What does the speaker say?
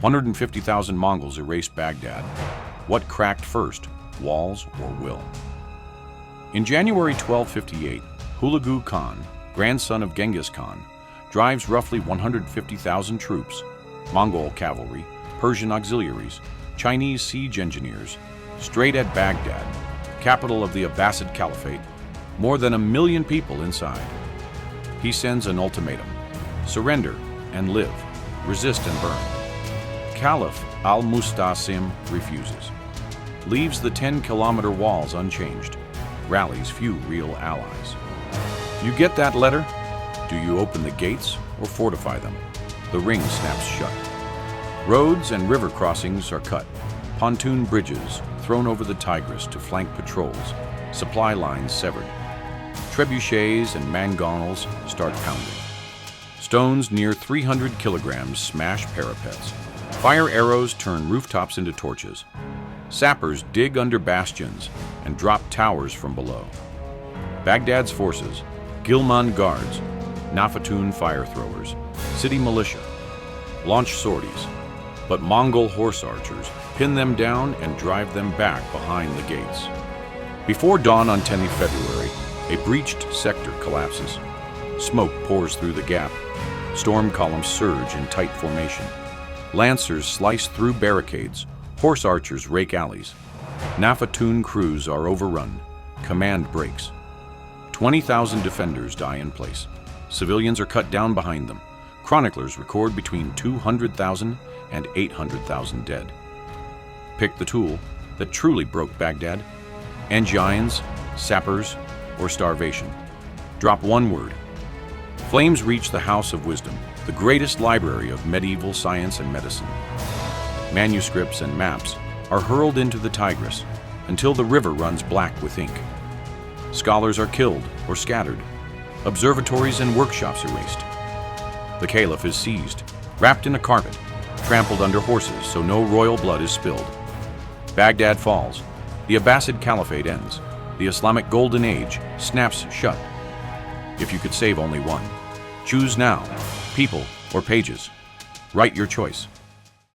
150,000 Mongols erased Baghdad. What cracked first, walls or will? In January 1258, Hulegu Khan, grandson of Genghis Khan, drives roughly 150,000 troops, Mongol cavalry, Persian auxiliaries, Chinese siege engineers, straight at Baghdad, capital of the Abbasid Caliphate, more than 1 million people inside. He sends an ultimatum: surrender and live, resist and burn. Caliph Al-Musta'sim refuses, leaves the 10-kilometer walls unchanged, rallies few real allies. You get that letter? Do you open the gates or fortify them? The ring snaps shut. Roads and river crossings are cut, pontoon bridges thrown over the Tigris to flank patrols, supply lines severed. Trebuchets and mangonels start pounding. Stones near 300 kilograms smash parapets. Fire arrows turn rooftops into torches. Sappers dig under bastions and drop towers from below. Baghdad's forces, Ghilman guards, Nafatun fire throwers, city militia, launch sorties, but Mongol horse archers pin them down and drive them back behind the gates. Before dawn on 10th February, a breached sector collapses. Smoke pours through the gap. Storm columns surge in tight formation. Lancers slice through barricades. Horse archers rake alleys. Nafatun crews are overrun. Command breaks. 20,000 defenders die in place. Civilians are cut down behind them. Chroniclers record between 200,000 and 800,000 dead. Pick the tool that truly broke Baghdad: engines, sappers, or starvation. Drop one word. Flames reach the House of Wisdom, the greatest library of medieval science and medicine. Manuscripts and maps are hurled into the Tigris until the river runs black with ink. Scholars are killed or scattered. Observatories and workshops erased. The Caliph is seized, wrapped in a carpet, trampled under horses so no royal blood is spilled. Baghdad falls. The Abbasid Caliphate ends. The Islamic Golden Age snaps shut. If you could save only one, choose now, people or pages. Write your choice.